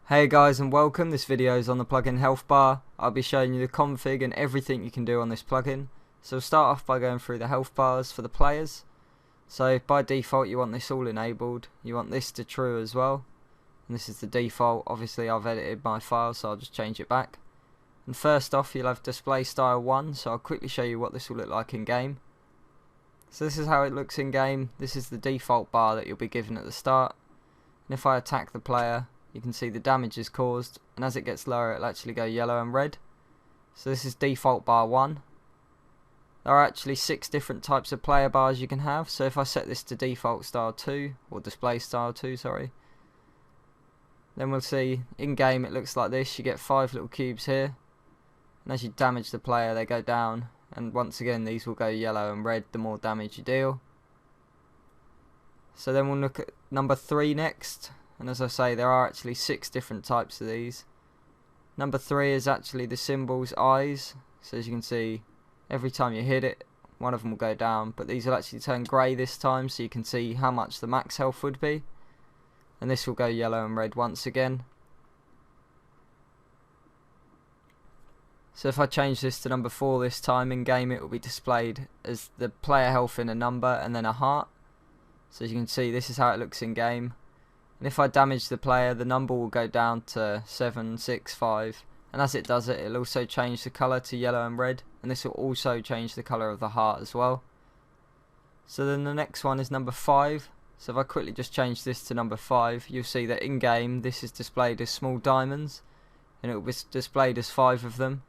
Hey guys and welcome. This video is on the plugin health bar. I'll be showing you the config and everything you can do on this plugin. So we'll start off by going through the health bars for the players. So by default you want this all enabled. You want this to true as well. And this is the default. Obviously I've edited my file, so I'll just change it back. And first off you'll have display style 1, so I'll quickly show you what this will look like in game. So this is how it looks in game. This is the default bar that you'll be given at the start. And if I attack the player, you can see the damage is caused, and as it gets lower it'll actually go yellow and red. So this is default bar 1. There are actually 6 different types of player bars you can have. So if I set this to default style 2, or display style 2, sorry, then we'll see in game it looks like this. You get 5 little cubes here, and as you damage the player they go down, and once again these will go yellow and red the more damage you deal. So then we'll look at number 3 next. And as I say, there are actually 6 different types of these. Number 3 is actually the symbol's eyes. So as you can see, every time you hit it, one of them will go down. But these will actually turn grey this time, so you can see how much the max health would be. And this will go yellow and red once again. So if I change this to number 4 this time, in game it will be displayed as the player health in a number and then a heart. So as you can see, this is how it looks in game. And if I damage the player, the number will go down to 7, 6, 5. And as it does it, it'll also change the colour to yellow and red. And this will also change the colour of the heart as well. So then the next one is number 5. So if I quickly just change this to number 5, you'll see that in game this is displayed as small diamonds. And it will be displayed as 5 of them.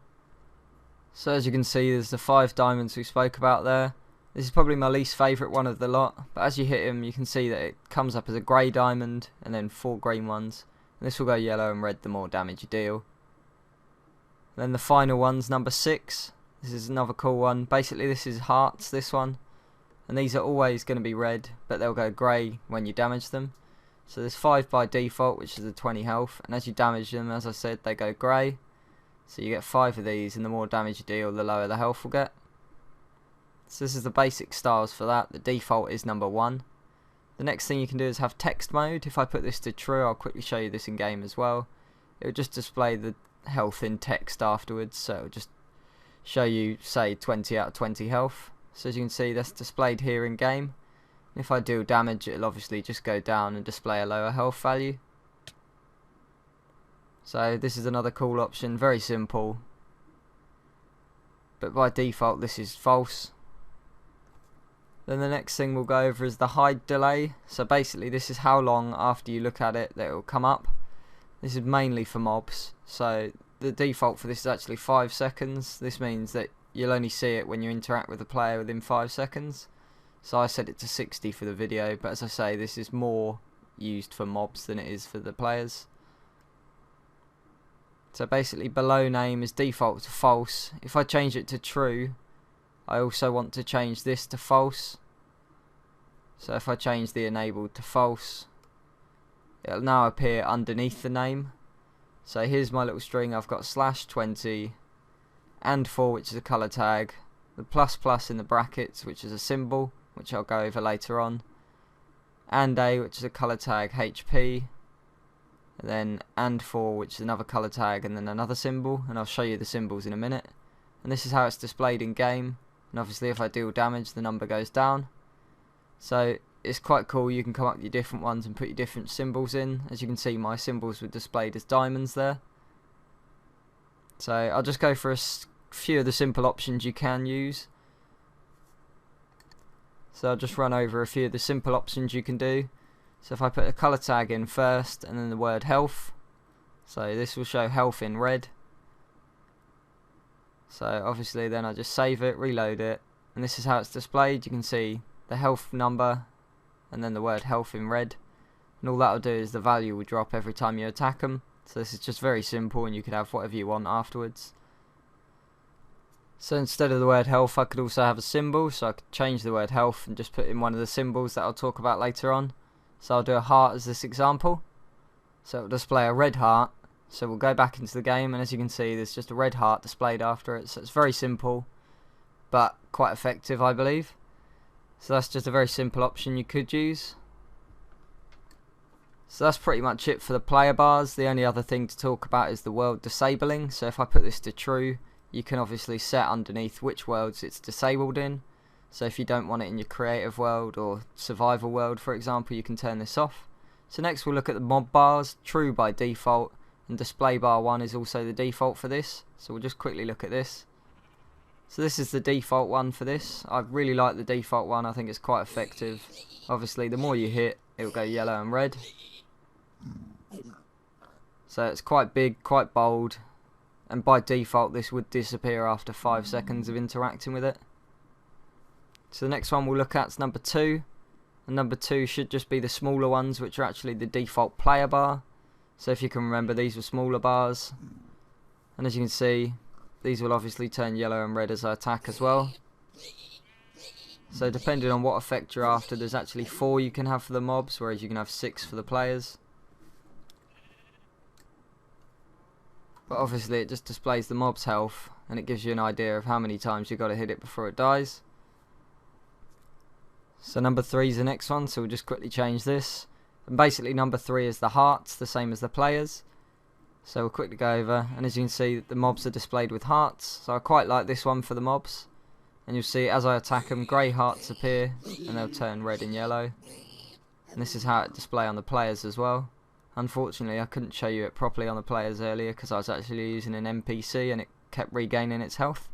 So as you can see, there's the 5 diamonds we spoke about there. This is probably my least favourite one of the lot, but as you hit him you can see that it comes up as a grey diamond and then 4 green ones, and this will go yellow and red the more damage you deal. Then the final one's number 6. This is another cool one. Basically this is hearts, this one, and these are always going to be red, but they'll go grey when you damage them. So there's 5 by default, which is a 20 health, and as you damage them, as I said, they go grey. So you get 5 of these, and the more damage you deal the lower the health will get. So this is the basic styles for that. The default is number 1. The next thing you can do is have text mode. If I put this to true, I'll quickly show you this in game as well. It will just display the health in text afterwards, so it will just show you, say, 20 out of 20 health. So as you can see, that's displayed here in game. If I deal damage, it'll obviously just go down and display a lower health value. So this is another cool option, very simple, but by default this is false. Then the next thing we'll go over is the hide delay. So basically this is how long after you look at it that it will come up. This is mainly for mobs. So the default for this is actually 5 seconds. This means that you'll only see it when you interact with the player within 5 seconds. So I set it to 60 for the video, but as I say, this is more used for mobs than it is for the players. So basically below name is default to false. If I change it to true, I also want to change this to false. So if I change the enabled to false, it'll now appear underneath the name. So here's my little string. I've got /20 and 4, which is a colour tag, the ++ in the brackets, which is a symbol, which I'll go over later on, and a, which is a colour tag HP, and then and 4, which is another colour tag, and then another symbol, and I'll show you the symbols in a minute. And this is how it's displayed in game. And obviously if I deal damage the number goes down. So it's quite cool. You can come up with your different ones and put your different symbols in. As you can see, my symbols were displayed as diamonds there. So I'll just go for a few of the simple options you can use. So I'll just run over a few of the simple options you can do. So if I put a colour tag in first and then the word health, so this will show health in red. So obviously then I just save it, reload it, and this is how it's displayed. You can see the health number and then the word health in red, and all that will do is the value will drop every time you attack them. So this is just very simple, and you can have whatever you want afterwards. So instead of the word health I could also have a symbol, so I could change the word health and just put in one of the symbols that I'll talk about later on. So I'll do a heart as this example. So it will display a red heart. So we'll go back into the game, and as you can see there's just a red heart displayed after it. So it's very simple but quite effective, I believe. So that's just a very simple option you could use. So that's pretty much it for the player bars. The only other thing to talk about is the world disabling. So if I put this to true, you can obviously set underneath which worlds it's disabled in. So if you don't want it in your creative world or survival world, for example, you can turn this off. So next we'll look at the mob bars, true by default, and display bar 1 is also the default for this. So we'll just quickly look at this. So this is the default one for this. I really like the default one, I think it's quite effective. Obviously the more you hit, it'll go yellow and red. So it's quite big, quite bold, and by default this would disappear after 5 seconds of interacting with it. So the next one we'll look at is number 2, and number 2 should just be the smaller ones, which are actually the default player bar. So if you can remember, these were smaller bars, and as you can see, these will obviously turn yellow and red as I attack as well. So depending on what effect you're after, there's actually 4 you can have for the mobs, whereas you can have 6 for the players. But obviously it just displays the mob's health, and it gives you an idea of how many times you've got to hit it before it dies. So number 3 is the next one, so we'll just quickly change this. And basically number 3 is the hearts, the same as the players. So we'll quickly go over, and as you can see, the mobs are displayed with hearts. So I quite like this one for the mobs. And you'll see as I attack them, grey hearts appear, and they'll turn red and yellow. And this is how it displays on the players as well. Unfortunately, I couldn't show you it properly on the players earlier because I was actually using an NPC and it kept regaining its health.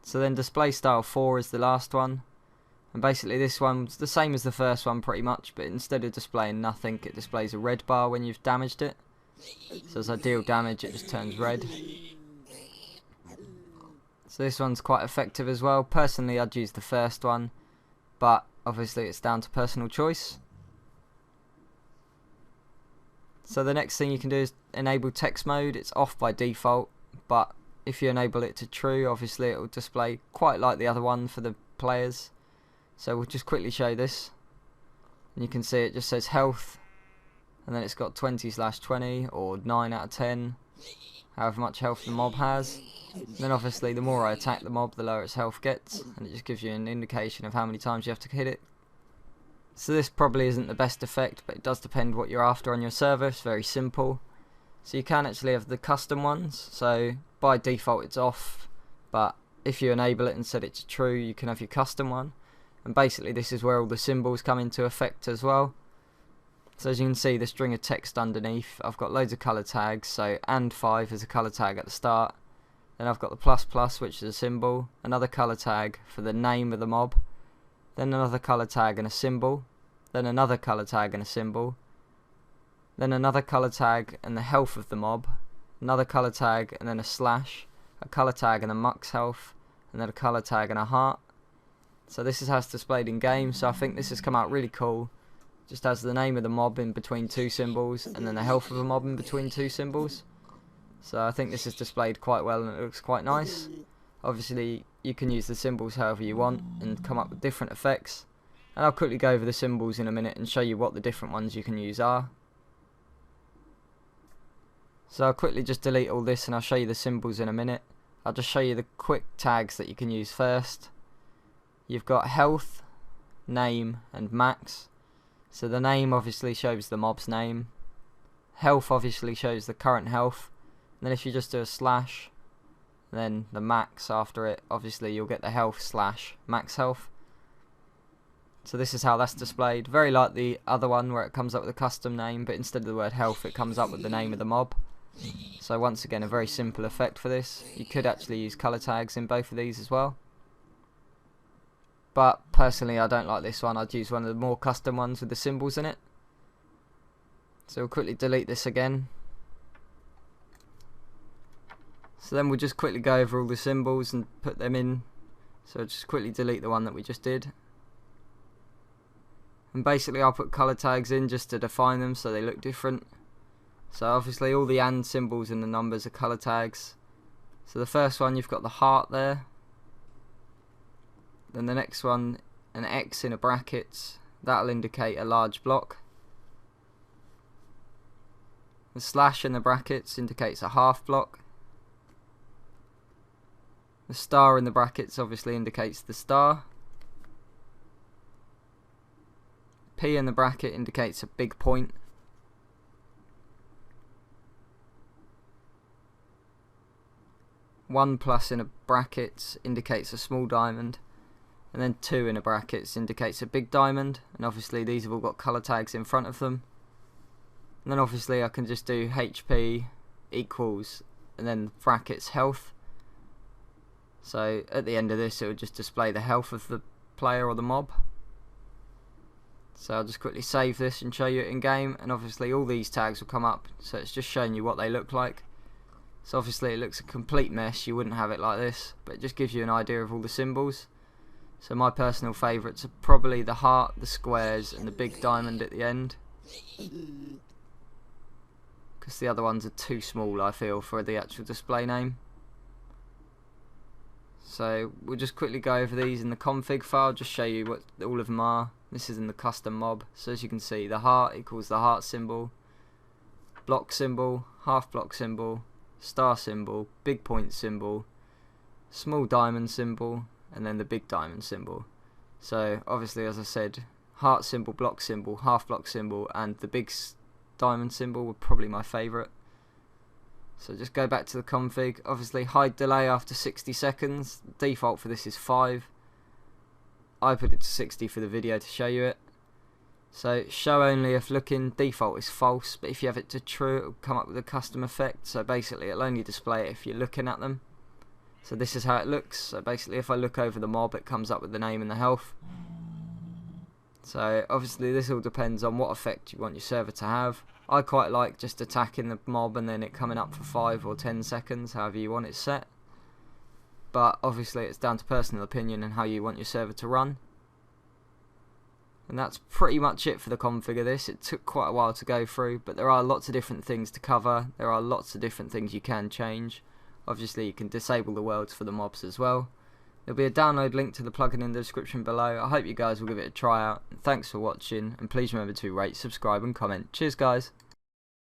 So then display style 4 is the last one. And basically this one's the same as the first one pretty much, but instead of displaying nothing, it displays a red bar when you've damaged it. So as I deal damage, it just turns red. So this one's quite effective as well. Personally, I'd use the first one, but obviously it's down to personal choice. So the next thing you can do is enable text mode. It's off by default, but if you enable it to true, obviously it will display quite like the other one for the players. So we'll just quickly show this, and you can see it just says health, and then it's got 20/20 or 9 out of 10, however much health the mob has. And then obviously the more I attack the mob, the lower its health gets, and it just gives you an indication of how many times you have to hit it. So this probably isn't the best effect, but it does depend what you're after on your server. It's very simple. So you can actually have the custom ones. So by default it's off, but if you enable it and set it to true, you can have your custom one. And basically this is where all the symbols come into effect as well. So as you can see, the string of text underneath, I've got loads of colour tags. So and5 is a colour tag at the start. Then I've got the ++, which is a symbol, another colour tag for the name of the mob, then another colour tag and a symbol, then another colour tag and a symbol, then another colour tag and the health of the mob, another colour tag and then a slash, a colour tag and a mux health, and then a colour tag and a heart. So this is how it's displayed in game. So I think this has come out really cool. Just has the name of the mob in between 2 symbols, and then the health of a mob in between 2 symbols. So I think this is displayed quite well, and it looks quite nice. Obviously you can use the symbols however you want and come up with different effects, and I'll quickly go over the symbols in a minute and show you what the different ones you can use are. So I'll quickly just delete all this and I'll show you the symbols in a minute. I'll just show you the quick tags that you can use first. You've got health, name and max. So the name obviously shows the mob's name, health obviously shows the current health, and then if you just do a slash, then the max after it, obviously you'll get the health slash max health. So this is how that's displayed, very like the other one where it comes up with a custom name, but instead of the word health it comes up with the name of the mob. So once again, a very simple effect for this. You could actually use colour tags in both of these as well, but personally I don't like this one. I'd use one of the more custom ones with the symbols in it. So we'll quickly delete this again. So then we'll just quickly go over all the symbols and put them in. So I'll just quickly delete the one that we just did. And basically I'll put colour tags in just to define them so they look different. So obviously all the and symbols and the numbers are colour tags. So the first one, you've got the heart there. Then the next one, an X in a bracket, that'll indicate a large block. The slash in the brackets indicates a half block. The star in the brackets obviously indicates the star. P in the bracket indicates a big point. One plus in a bracket indicates a small diamond, and then 2 in a bracket indicates a big diamond, and obviously these have all got colour tags in front of them. And then obviously I can just do HP equals and then brackets health. So at the end of this it will just display the health of the player or the mob. So I'll just quickly save this and show you it in game, and obviously all these tags will come up, so it's just showing you what they look like. So obviously it looks a complete mess, you wouldn't have it like this, but it just gives you an idea of all the symbols. So my personal favourites are probably the heart, the squares and the big diamond at the end, because the other ones are too small, I feel, for the actual display name. So we'll just quickly go over these in the config file, just show you what all of them are. This is in the custom mob. So as you can see, the heart equals the heart symbol, block symbol, half block symbol, star symbol, big point symbol, small diamond symbol, and then the big diamond symbol. So obviously, as I said, heart symbol, block symbol, half block symbol, and the big diamond symbol were probably my favourite. So just go back to the config. Obviously hide delay after 60 seconds. The default for this is 5. I put it to 60 for the video to show you it. So show only if looking, default is false, but if you have it to true it will come up with a custom effect. So basically it'll only display it if you're looking at them. So this is how it looks. So basically if I look over the mob it comes up with the name and the health. So obviously this all depends on what effect you want your server to have. I quite like just attacking the mob and then it coming up for 5 or 10 seconds, however you want it set. But obviously it's down to personal opinion and how you want your server to run. And that's pretty much it for the config of this. It took quite a while to go through, but there are lots of different things to cover. There are lots of different things you can change. Obviously you can disable the worlds for the mobs as well. There'll be a download link to the plugin in the description below. I hope you guys will give it a try out. Thanks for watching, and please remember to rate, subscribe and comment. Cheers guys.